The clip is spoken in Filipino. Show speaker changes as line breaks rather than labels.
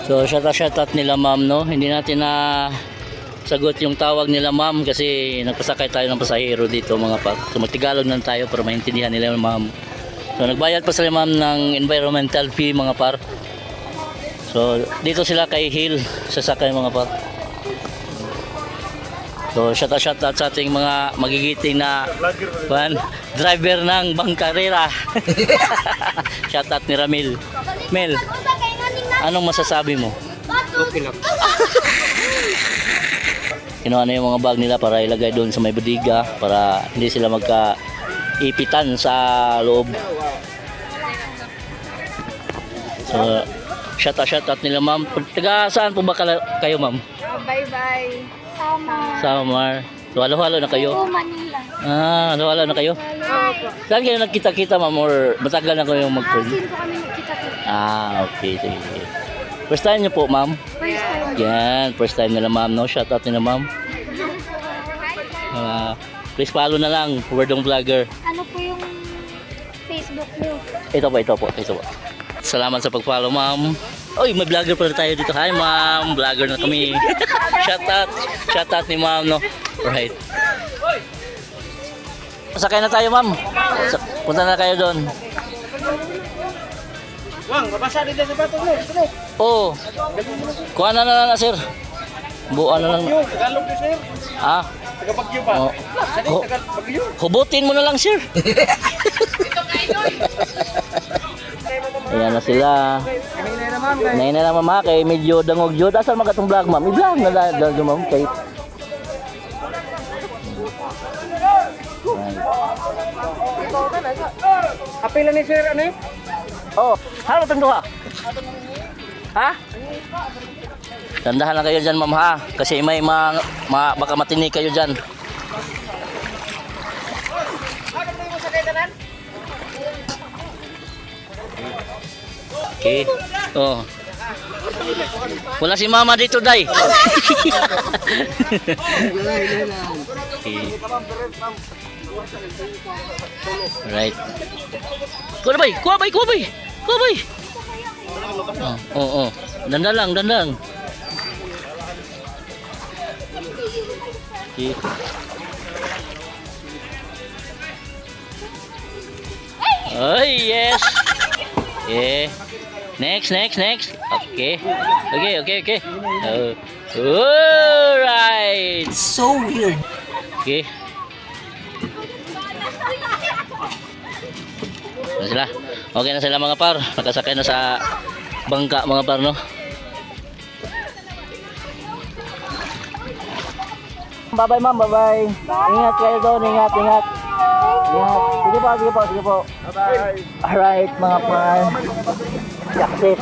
So shoutout nila ma'am, no. Hindi natin na sagot yung tawag nila ma'am kasi nagpasakay tayo ng pasahero dito mga par. So magtigalog lang tayo para maintindihan nila yung ma'am. So nagbayad pa sila ma'am ng environmental fee mga par. So dito sila kay Hill sasakay mga par. So shoutout sa ating mga magigiting na driver ng bangkarera. Shoutout ni Ramil. Mel, anong masasabi mo?
Okay lang.
Kinuha na yung mga bag nila para ilagay doon sa may bodega para hindi sila magka-ipitan sa loob. So shoutout nila ma'am. Taga saan po ba kayo ma'am?
Bye-bye.
Samar. So halo-halo na kayo?
Oo, Manila.
Halo-halo na kayo? Saan kayo nagkita-kita ma'am or matagal na kayo mag-friend?
Sino po kami nagkita-kita?
Okay, sige. First time niyo po ma'am?
First time.
Yan, first time nila ma'am, no? Shoutout nila ma'am. Please follow na lang, Wordong Vlogger.
Ano po yung Facebook niyo?
Ito po. Salamat sa pag-follow ma'am. Oy, may vlogger pala tayo dito. Hi ma'am, vlogger na kami. Shoutout ni ma'am, no? Right. Sakay na tayo ma'am. Punta na kayo doon.
Wang, mabasa dito sa bato mo.
Oo. Kuha na lang sir. Buuan na lang.
Tagalog din sir. Taga-Bagyo pa.
Oh.
Taga-Bagyo.
Hubutin mo na lang sir. Ayan na sila. Nain na naman mga kay medyo dangog yun. Asal magatong vlog ma'am? I-vlog na dahil ma'am kay.
Apila ni sir ano eh?
Oh, halo tunggu ha. Ha? Tandahan lang kayo dyan ma'am ha. Kasi may baka matinig kayo dyan. Okay. Oh. Wala si mama dito, day. Okay. Right. Kuha bay. Oh. Dandan lang. Okay. Oh, yes. Okay. Next. Okay. Alright.
So weird.
Okay. Okay na sila mga par. Nakasakay na sa bangka mga par, no? Bye-bye ma'am, bye-bye. Ingat kayo doon, ingat. Sige po.
Bye-bye.
Alright mga par. Success.